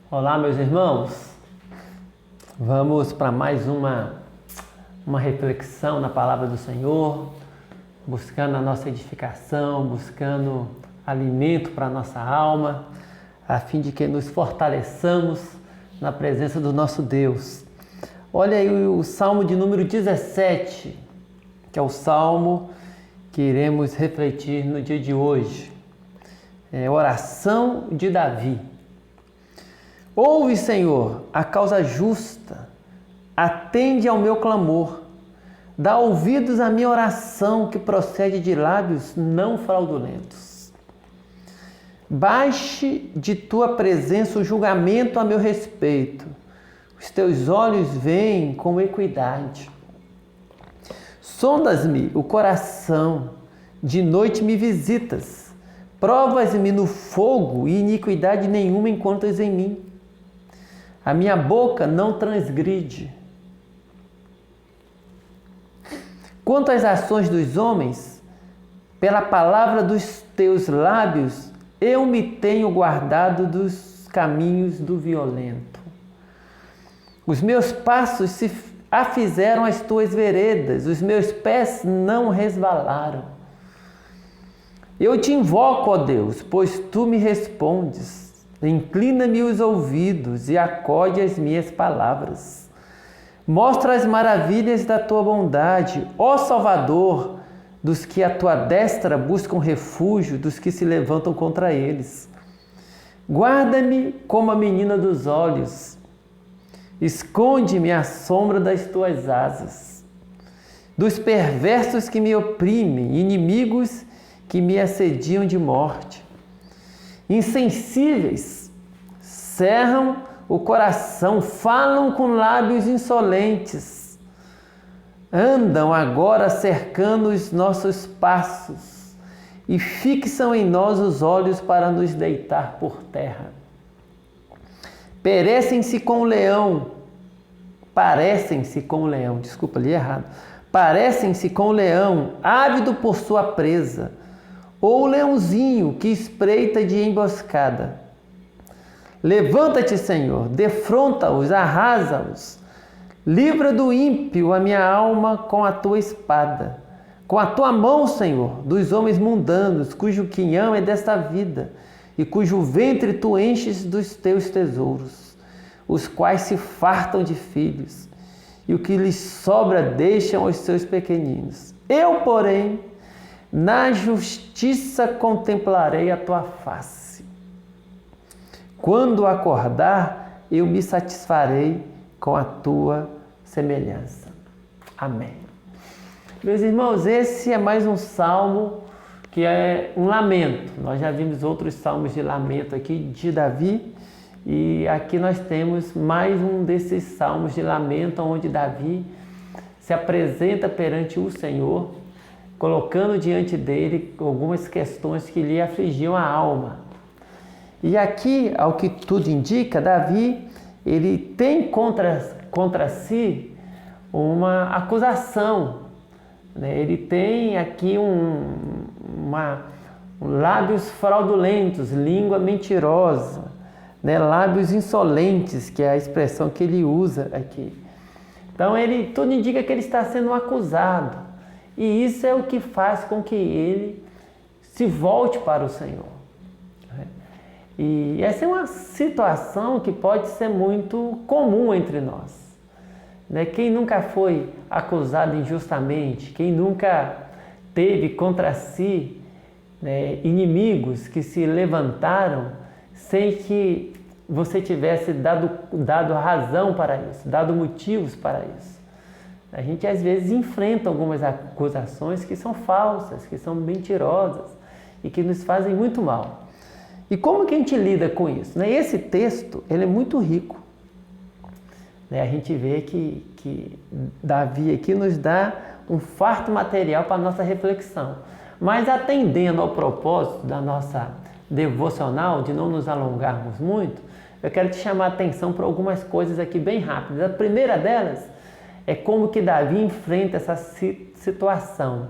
Olá, meus irmãos. Vamos para mais uma reflexão na palavra do Senhor, buscando a nossa edificação, buscando alimento para a nossa alma, a fim de que nos fortaleçamos na presença do nosso Deus. Olha aí o Salmo de número 17, que é o Salmo que iremos refletir no dia de hoje. É oração de Davi. Ouve, Senhor, a causa justa, atende ao meu clamor, dá ouvidos à minha oração que procede de lábios não fraudulentos. Baixe de tua presença o julgamento a meu respeito, os teus olhos veem com equidade. Sondas-me o coração, de noite me visitas, provas-me no fogo e iniquidade nenhuma encontras em mim. A minha boca não transgride. Quanto às ações dos homens, pela palavra dos teus lábios, eu me tenho guardado dos caminhos do violento. Os meus passos se afizeram às tuas veredas, os meus pés não resvalaram. Eu te invoco, ó Deus, pois tu me respondes. Inclina-me os ouvidos e acode as minhas palavras. Mostra as maravilhas da tua bondade, ó Salvador, dos que a tua destra buscam refúgio, dos que se levantam contra eles. Guarda-me como a menina dos olhos. Esconde-me à sombra das tuas asas. Dos perversos que me oprimem, inimigos que me assediam de morte. Insensíveis, cerram o coração, falam com lábios insolentes. Andam agora cercando os nossos passos e fixam em nós os olhos para nos deitar por terra. Parecem-se com o leão, ávido por sua presa, ou o leãozinho que espreita de emboscada. Levanta-te, Senhor, defronta-os, arrasa-os. Livra do ímpio a minha alma com a tua espada. Com a tua mão, Senhor, dos homens mundanos, cujo quinhão é desta vida, e cujo ventre tu enches dos teus tesouros, os quais se fartam de filhos, e o que lhes sobra deixam aos seus pequeninos. Eu, porém, na justiça contemplarei a tua face. Quando acordar, eu me satisfarei com a tua semelhança. Amém. Meus irmãos, esse é mais um salmo que é um lamento. Nós já vimos outros salmos de lamento aqui de Davi, e aqui nós temos mais um desses salmos de lamento, onde Davi se apresenta perante o Senhor, colocando diante dele algumas questões que lhe afligiam a alma. E aqui, ao que tudo indica, Davi, ele tem contra si uma acusação, né? Ele tem aqui lábios fraudulentos, língua mentirosa, né? Lábios insolentes, que é a expressão que ele usa aqui. Então, tudo indica que ele está sendo acusado. E isso é o que faz com que ele se volte para o Senhor. E essa é uma situação que pode ser muito comum entre nós. Quem nunca foi acusado injustamente, quem nunca teve contra si inimigos que se levantaram sem que você tivesse dado razão para isso, dado motivos para isso. A gente às vezes enfrenta algumas acusações que são falsas, que são mentirosas e que nos fazem muito mal. E como que a gente lida com isso? Esse texto ele é muito rico. A gente vê que Davi aqui nos dá um farto material para a nossa reflexão. Mas atendendo ao propósito da nossa devocional, de não nos alongarmos muito, eu quero te chamar a atenção para algumas coisas aqui bem rápidas. A primeira delas é como que Davi enfrenta essa situação.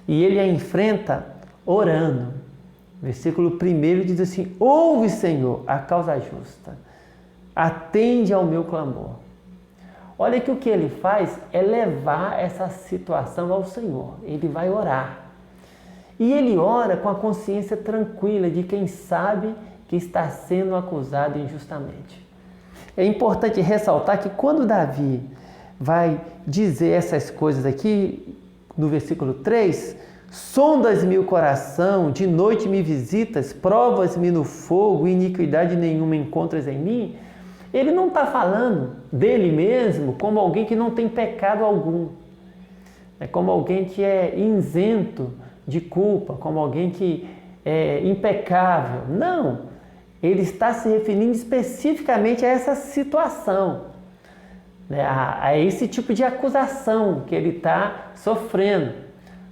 E ele a enfrenta orando. Versículo 1 diz assim: ouve, Senhor, a causa justa. atende ao meu clamor. Olha que o que ele faz é levar essa situação ao Senhor. Ele vai orar. E ele ora com a consciência tranquila de quem sabe que está sendo acusado injustamente. É importante ressaltar que quando Davi vai dizer essas coisas aqui, no versículo 3, sondas-me o coração, de noite me visitas, provas-me no fogo, iniquidade nenhuma encontras em mim. Ele não está falando dele mesmo como alguém que não tem pecado algum. É como alguém que é isento de culpa, como alguém que é impecável. Não, ele está se referindo especificamente a essa situação, né? A esse tipo de acusação que ele está sofrendo,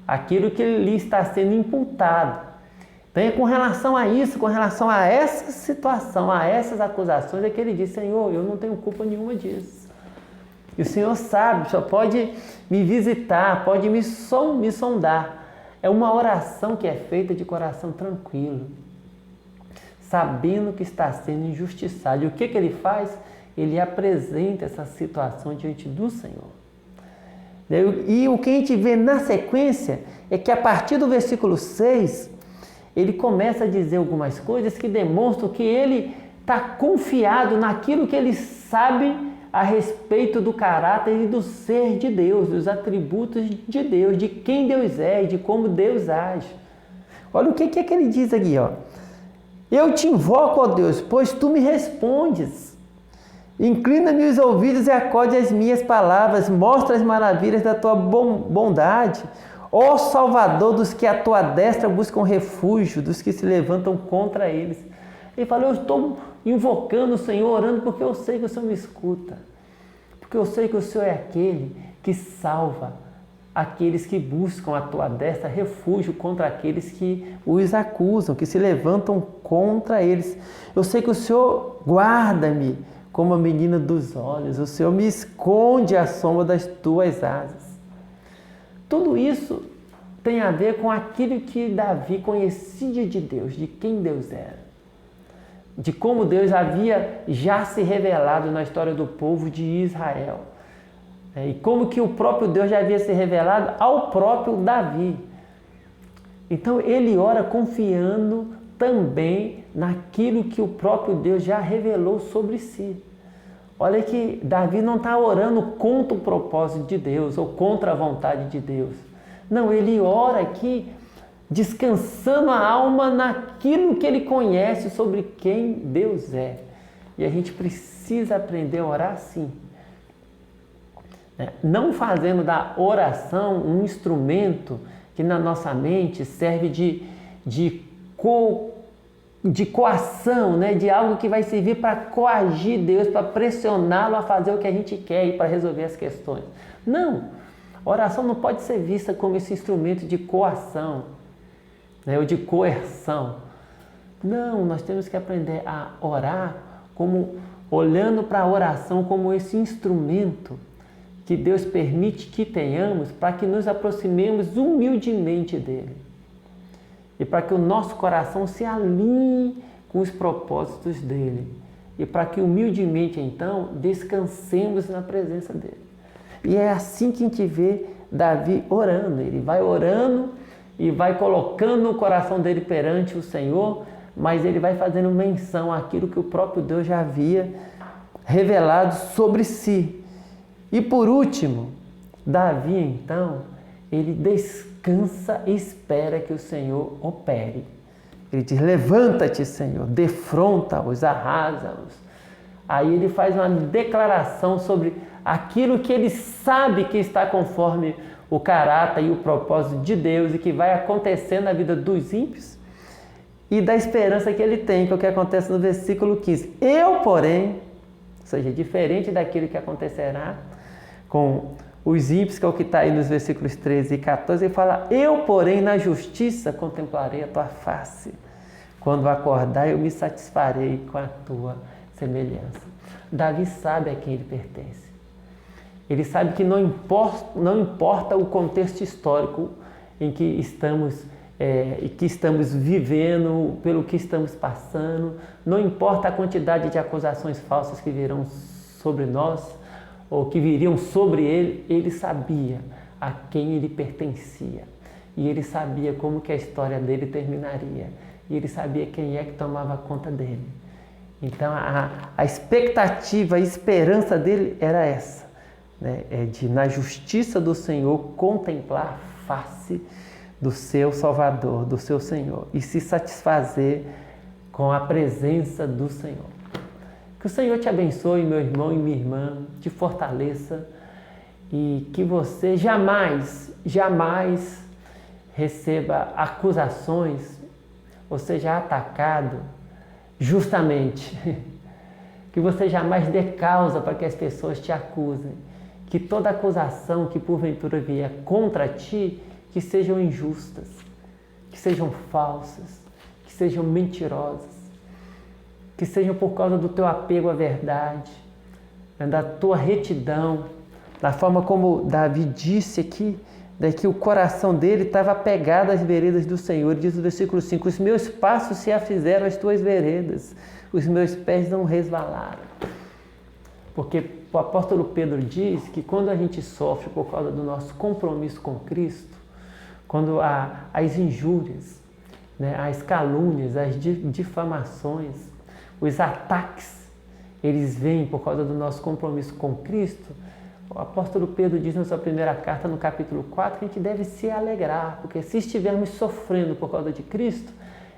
aquilo que lhe está sendo imputado. Então é com relação a isso, com relação a essa situação, a essas acusações, é que ele diz: Senhor, eu não tenho culpa nenhuma disso. E o Senhor sabe, o Senhor pode me visitar, pode me sondar. É uma oração que é feita de coração tranquilo, sabendo que está sendo injustiçado. E o que ele faz? Ele apresenta essa situação diante do Senhor. E o que a gente vê na sequência é que a partir do versículo 6, ele começa a dizer algumas coisas que demonstram que ele está confiado naquilo que ele sabe a respeito do caráter e do ser de Deus, dos atributos de Deus, de quem Deus é e de como Deus age. Olha o que é que ele diz aqui, ó. Eu te invoco, ó Deus, pois tu me respondes. Inclina-me os ouvidos e acode as minhas palavras, mostra as maravilhas da tua bondade. Ó Salvador dos que à tua destra buscam refúgio, dos que se levantam contra eles. Ele fala: eu estou invocando o Senhor, orando, porque eu sei que o Senhor me escuta. Porque eu sei que o Senhor é aquele que salva aqueles que buscam a tua destra refúgio contra aqueles que os acusam, que se levantam contra eles. Eu sei que o Senhor guarda-me como a menina dos olhos, o Senhor me esconde à sombra das tuas asas. Tudo isso tem a ver com aquilo que Davi conhecia de Deus, de quem Deus era, de como Deus havia já se revelado na história do povo de Israel, e como que o próprio Deus já havia se revelado ao próprio Davi. Então ele ora confiando também naquilo que o próprio Deus já revelou sobre si. Olha que Davi não está orando contra o propósito de Deus ou contra a vontade de Deus. Não, ele ora aqui descansando a alma naquilo que ele conhece sobre quem Deus é. E a gente precisa aprender a orar assim. Não fazendo da oração um instrumento que na nossa mente serve de coação, né? De algo que vai servir para coagir Deus, para pressioná-lo a fazer o que a gente quer e para resolver as questões. Não, a oração não pode ser vista como esse instrumento de coação, né? Ou de coerção. Não, nós temos que aprender a orar como olhando para a oração como esse instrumento que Deus permite que tenhamos para que nos aproximemos humildemente dele. E para que o nosso coração se alinhe com os propósitos dele. E para que humildemente, então, descansemos na presença dele. E é assim que a gente vê Davi orando. Ele vai orando e vai colocando o coração dele perante o Senhor, mas ele vai fazendo menção àquilo que o próprio Deus já havia revelado sobre si. E por último, Davi, então, ele descansa e espera que o Senhor opere. Ele diz: levanta-te, Senhor, defronta-os, arrasa-os. Aí ele faz uma declaração sobre aquilo que ele sabe que está conforme o caráter e o propósito de Deus e que vai acontecer na vida dos ímpios e da esperança que ele tem, que é o que acontece no versículo 15. Eu, porém, ou seja, diferente daquilo que acontecerá com os ímpios, que é o que está aí nos versículos 13 e 14, ele fala: eu, porém, na justiça contemplarei a tua face. Quando acordar, eu me satisfarei com a tua semelhança. Davi sabe a quem ele pertence. Ele sabe que não importa o contexto histórico em que estamos e que estamos vivendo, pelo que estamos passando, não importa a quantidade de acusações falsas que virão sobre nós, ou que viriam sobre ele, ele sabia a quem ele pertencia. E ele sabia como que a história dele terminaria. E ele sabia quem é que tomava conta dele. Então a expectativa, a esperança dele era essa, né? De na justiça do Senhor contemplar a face do seu Salvador, do seu Senhor, e se satisfazer com a presença do Senhor. Que o Senhor te abençoe, meu irmão e minha irmã, te fortaleça e que você jamais receba acusações ou seja atacado justamente. Que você jamais dê causa para que as pessoas te acusem. Que toda acusação que porventura vier contra ti, que sejam injustas, que sejam falsas, que sejam mentirosas, que sejam por causa do teu apego à verdade, da tua retidão, da forma como Davi disse aqui, que o coração dele estava apegado às veredas do Senhor. Diz o versículo 5, os meus passos se afizeram às tuas veredas, os meus pés não resvalaram. Porque o apóstolo Pedro diz que quando a gente sofre por causa do nosso compromisso com Cristo, quando as injúrias, né, as calúnias, as difamações, os ataques, eles vêm por causa do nosso compromisso com Cristo, o apóstolo Pedro diz na sua primeira carta, no capítulo 4, que a gente deve se alegrar, porque se estivermos sofrendo por causa de Cristo,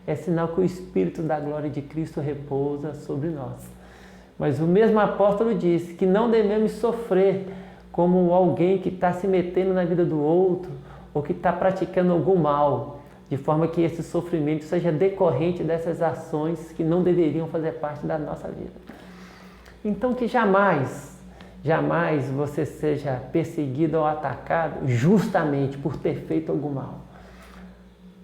é sinal que o Espírito da glória de Cristo repousa sobre nós. Mas o mesmo apóstolo disse que não devemos sofrer como alguém que está se metendo na vida do outro ou que está praticando algum mal, de forma que esse sofrimento seja decorrente dessas ações que não deveriam fazer parte da nossa vida. Então que jamais você seja perseguido ou atacado justamente por ter feito algum mal.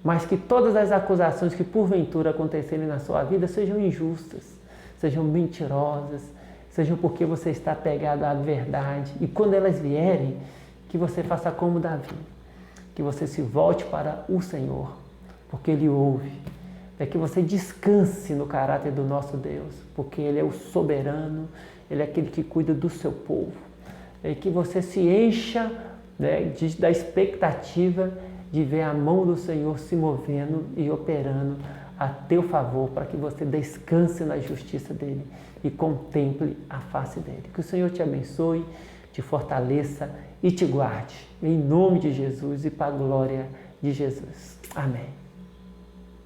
Mas que todas as acusações que porventura acontecerem na sua vida sejam injustas, sejam mentirosas, sejam porque você está apegado à verdade. E quando elas vierem, que você faça como Davi, que você se volte para o Senhor, porque Ele ouve. Que você descanse no caráter do nosso Deus, porque Ele é o soberano, Ele é aquele que cuida do seu povo. E que você se encha, né, da expectativa de ver a mão do Senhor se movendo e operando a teu favor, para que você descanse na justiça dEle e contemple a face dEle. Que o Senhor te abençoe, te fortaleça e te guarde. Em nome de Jesus e para a glória de Jesus. Amém.